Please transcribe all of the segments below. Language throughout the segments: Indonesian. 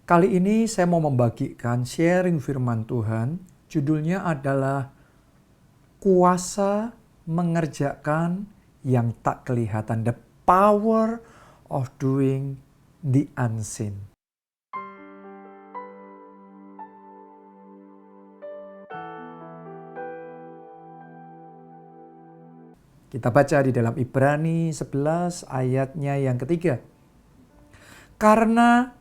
Kali ini saya mau membagikan sharing firman Tuhan. Judulnya adalah Kuasa Mengerjakan yang Tak Kelihatan. The Power of Doing the Unseen. Kita baca di dalam Ibrani 11 ayatnya yang ketiga. Karena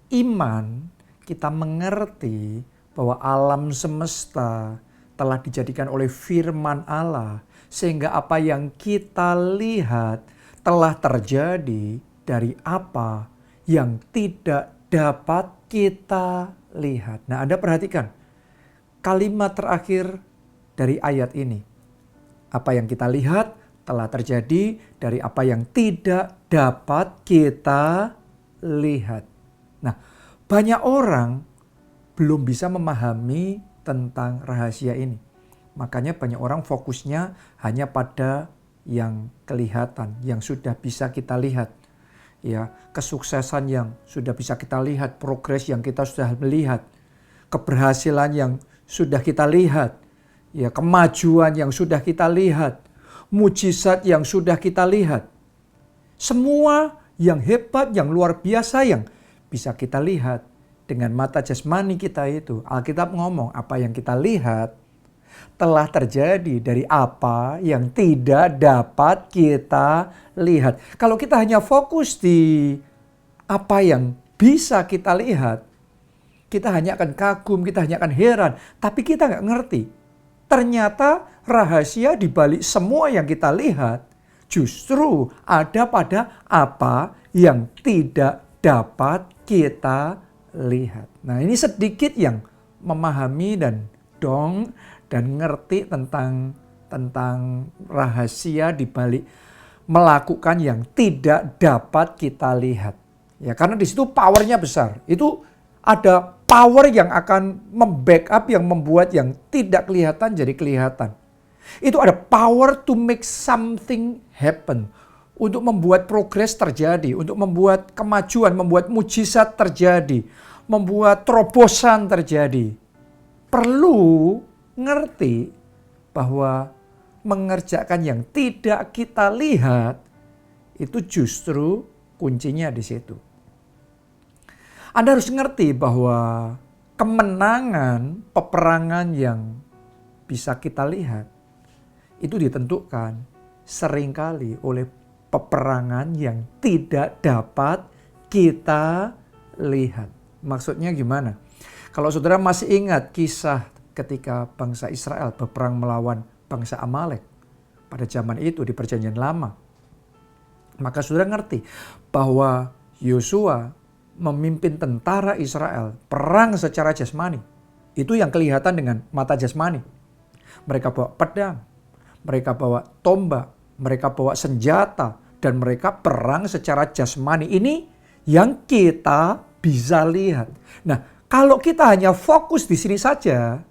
iman kita mengerti bahwa alam semesta telah dijadikan oleh firman Allah, sehingga apa yang kita lihat telah terjadi dari apa yang tidak dapat kita lihat. Nah, Anda perhatikan kalimat terakhir dari ayat ini. Apa yang kita lihat telah terjadi dari apa yang tidak dapat kita lihat. Nah, banyak orang belum bisa memahami tentang rahasia ini. Makanya banyak orang fokusnya hanya pada yang kelihatan, yang sudah bisa kita lihat. Ya, kesuksesan yang sudah bisa kita lihat, progres yang kita sudah melihat, keberhasilan yang sudah kita lihat, ya, kemajuan yang sudah kita lihat, mujizat yang sudah kita lihat. Semua yang hebat, yang luar biasa yang bisa kita lihat dengan mata jasmani kita itu. Alkitab ngomong apa yang kita lihat telah terjadi dari apa yang tidak dapat kita lihat. Kalau kita hanya fokus di apa yang bisa kita lihat, kita hanya akan kagum, kita hanya akan heran. Tapi kita nggak ngerti. Ternyata rahasia di balik semua yang kita lihat justru ada pada apa yang tidak dapat kita lihat. Nah, ini sedikit yang memahami dan ngerti tentang rahasia di balik melakukan yang tidak dapat kita lihat. Ya, karena di situ powernya besar. Itu ada power yang akan membackup, yang membuat yang tidak kelihatan jadi kelihatan. Itu ada power to make something happen. Untuk membuat progres terjadi, untuk membuat kemajuan, membuat mujizat terjadi, membuat terobosan terjadi. Perlu ngerti bahwa mengerjakan yang tidak kita lihat itu justru kuncinya di situ. Anda harus ngerti bahwa kemenangan peperangan yang bisa kita lihat itu ditentukan seringkali oleh peperangan yang tidak dapat kita lihat. Maksudnya gimana? Kalau saudara masih ingat kisah ketika bangsa Israel berperang melawan bangsa Amalek pada zaman itu di Perjanjian Lama, maka saudara ngerti bahwa Yosua memimpin tentara Israel perang secara jasmani. Itu yang kelihatan dengan mata jasmani. Mereka bawa pedang, mereka bawa tombak, mereka bawa senjata, dan mereka perang secara jasmani. Ini yang kita bisa lihat. Nah, kalau kita hanya fokus di sini saja,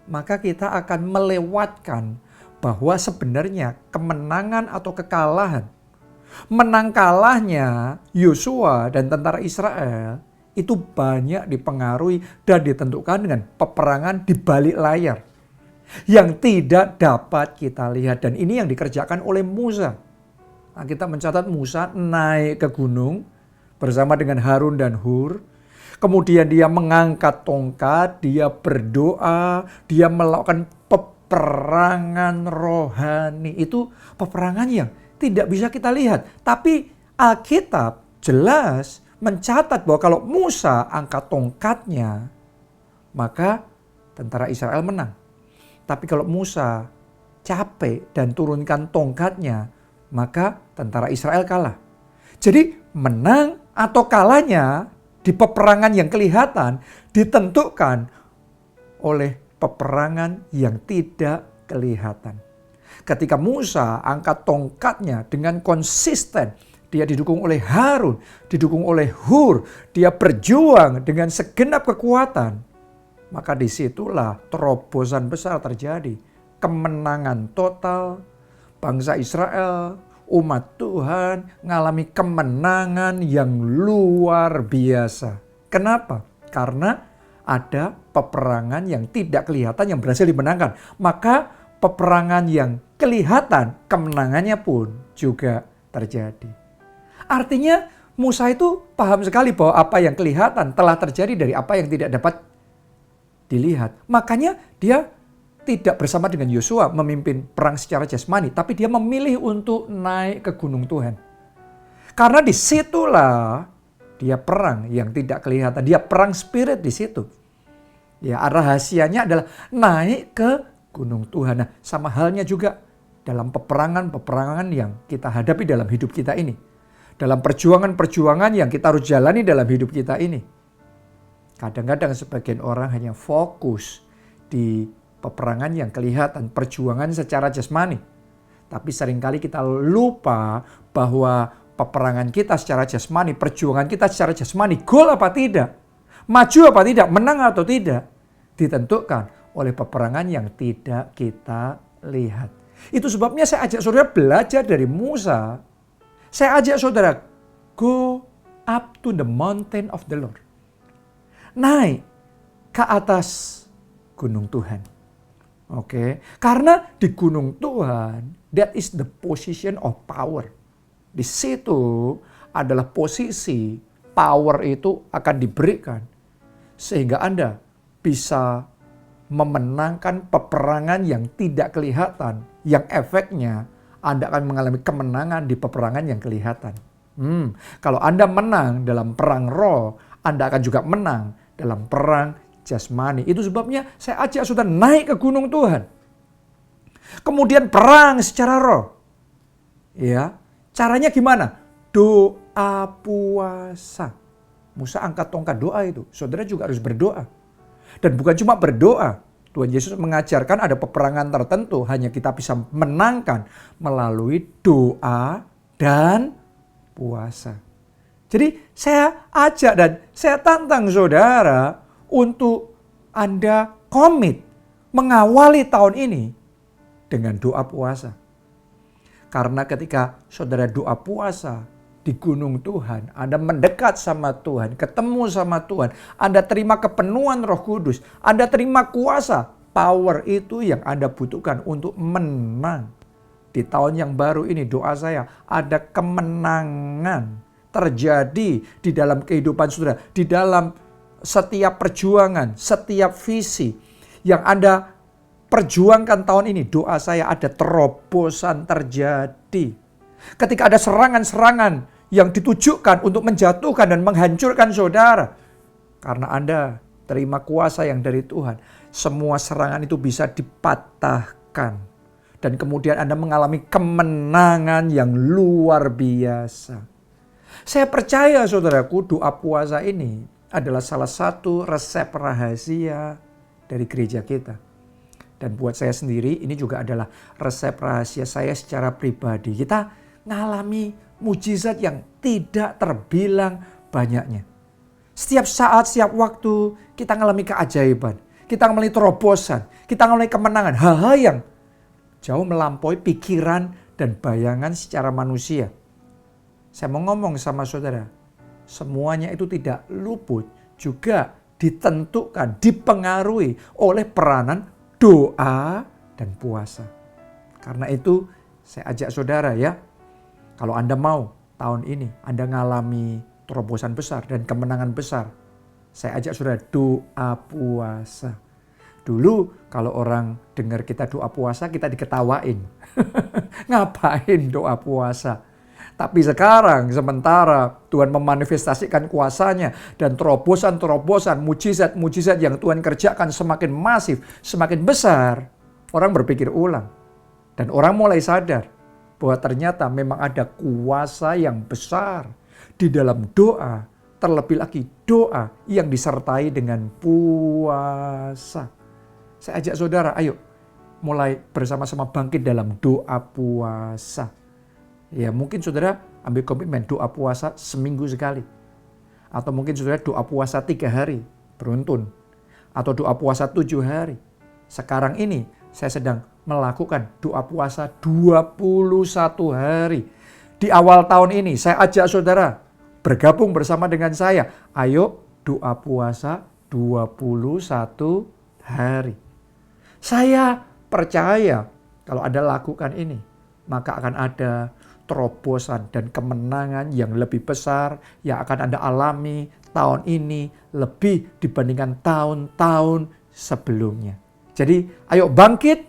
maka kita akan melewatkan bahwa sebenarnya kemenangan atau kekalahan, menang kalahnya Yosua dan tentara Israel itu banyak dipengaruhi dan ditentukan dengan peperangan di balik layar yang tidak dapat kita lihat. Dan ini yang dikerjakan oleh Musa. Nah, kita mencatat Musa naik ke gunung bersama dengan Harun dan Hur. Kemudian dia mengangkat tongkat, dia berdoa, dia melakukan peperangan rohani. Itu peperangan yang tidak bisa kita lihat. Tapi Alkitab jelas mencatat bahwa kalau Musa angkat tongkatnya, maka tentara Israel menang. Tapi kalau Musa capek dan turunkan tongkatnya, maka tentara Israel kalah. Jadi menang atau kalahnya di peperangan yang kelihatan ditentukan oleh peperangan yang tidak kelihatan. Ketika Musa angkat tongkatnya dengan konsisten, dia didukung oleh Harun, didukung oleh Hur, dia berjuang dengan segenap kekuatan, maka disitulah terobosan besar terjadi. Kemenangan total, bangsa Israel, umat Tuhan mengalami kemenangan yang luar biasa. Kenapa? karena ada peperangan yang tidak kelihatan yang berhasil dimenangkan. Maka peperangan yang kelihatan, kemenangannya pun juga terjadi. Artinya Musa itu paham sekali bahwa apa yang kelihatan telah terjadi dari apa yang tidak dapat dilihat. Makanya dia tidak bersama dengan Yosua memimpin perang secara jasmani, tapi dia memilih untuk naik ke gunung Tuhan. Karena disitulah dia perang yang tidak kelihatan. Dia perang spirit di situ. Ya, rahasianya adalah naik ke gunung Tuhan. Nah, sama halnya juga dalam peperangan-peperangan yang kita hadapi dalam hidup kita ini. Dalam perjuangan-perjuangan yang kita harus jalani dalam hidup kita ini. Kadang-kadang sebagian orang hanya fokus di peperangan yang kelihatan, perjuangan secara jasmani. Tapi seringkali kita lupa bahwa peperangan kita secara jasmani, perjuangan kita secara jasmani, gol apa tidak, maju apa tidak, menang atau tidak, ditentukan oleh peperangan yang tidak kita lihat. Itu sebabnya saya ajak saudara belajar dari Musa. Saya ajak saudara, go up to the mountain of the Lord. Naik ke atas gunung Tuhan. Oke, karena di gunung Tuhan, that is the position of power. Di situ adalah posisi power itu akan diberikan. Sehingga Anda bisa memenangkan peperangan yang tidak kelihatan. Yang efeknya Anda akan mengalami kemenangan di peperangan yang kelihatan. Kalau Anda menang dalam perang roh, Anda akan juga menang dalam perang jasmani. Itu sebabnya saya ajak saudara naik ke gunung Tuhan. Kemudian perang secara roh. Ya, caranya gimana? Doa puasa. Musa angkat tongkat doa itu. Saudara juga harus berdoa. Dan bukan cuma berdoa. Tuhan Yesus mengajarkan ada peperangan tertentu hanya kita bisa menangkan melalui doa dan puasa. Jadi saya ajak dan saya tantang saudara untuk Anda komit mengawali tahun ini dengan doa puasa. Karena ketika saudara doa puasa di gunung Tuhan, Anda mendekat sama Tuhan, ketemu sama Tuhan, Anda terima kepenuhan Roh Kudus, Anda terima kuasa, power itu yang Anda butuhkan untuk menang. Di tahun yang baru ini doa saya ada kemenangan terjadi di dalam kehidupan saudara, di dalam setiap perjuangan, setiap visi yang Anda perjuangkan tahun ini, doa saya ada terobosan terjadi. Ketika ada serangan-serangan yang ditujukan untuk menjatuhkan dan menghancurkan saudara, karena Anda terima kuasa yang dari Tuhan, semua serangan itu bisa dipatahkan. Dan kemudian Anda mengalami kemenangan yang luar biasa. Saya percaya saudaraku, doa puasa ini adalah salah satu resep rahasia dari gereja kita. Dan buat saya sendiri ini juga adalah resep rahasia saya secara pribadi. Kita ngalami mujizat yang tidak terbilang banyaknya. Setiap saat, setiap waktu kita ngalami keajaiban. Kita ngalami terobosan. Kita ngalami kemenangan. Hal-hal yang jauh melampaui pikiran dan bayangan secara manusia. Saya mau ngomong sama saudara. Semuanya itu tidak luput, juga ditentukan, dipengaruhi oleh peranan doa dan puasa. Karena itu saya ajak saudara ya, kalau Anda mau tahun ini Anda ngalami terobosan besar dan kemenangan besar, saya ajak saudara doa puasa. Dulu kalau orang dengar kita doa puasa kita diketawain. Ngapain doa puasa? Tapi sekarang sementara Tuhan memanifestasikan kuasanya dan terobosan-terobosan, mujizat-mujizat yang Tuhan kerjakan semakin masif, semakin besar, orang berpikir ulang. Dan orang mulai sadar bahwa ternyata memang ada kuasa yang besar di dalam doa, terlebih lagi doa yang disertai dengan puasa. Saya ajak saudara, ayo mulai bersama-sama bangkit dalam doa puasa. Ya mungkin saudara ambil komitmen doa puasa seminggu sekali. Atau mungkin saudara doa puasa 3 hari beruntun. Atau doa puasa 7 hari. Sekarang ini saya sedang melakukan doa puasa 21 hari. Di awal tahun ini saya ajak saudara bergabung bersama dengan saya. Ayo doa puasa 21 hari. Saya percaya kalau Anda lakukan ini, maka akan ada terobosan dan kemenangan yang lebih besar yang akan Anda alami tahun ini lebih dibandingkan tahun-tahun sebelumnya. Jadi ayo bangkit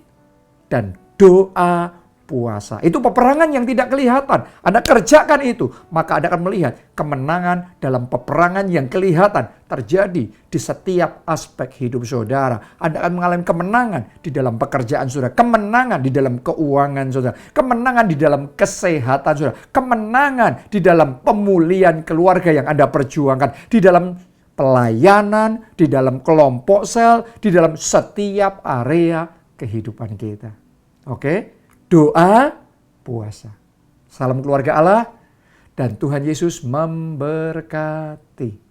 dan doa puasa. Itu peperangan yang tidak kelihatan. Anda kerjakan itu, maka Anda akan melihat kemenangan dalam peperangan yang kelihatan terjadi di setiap aspek hidup saudara. Anda akan mengalami kemenangan di dalam pekerjaan saudara, kemenangan di dalam keuangan saudara, kemenangan di dalam kesehatan saudara, kemenangan di dalam pemulihan keluarga yang Anda perjuangkan, di dalam pelayanan, di dalam kelompok sel, di dalam setiap area kehidupan kita. Oke? Doa puasa. Salam keluarga Allah dan Tuhan Yesus memberkati.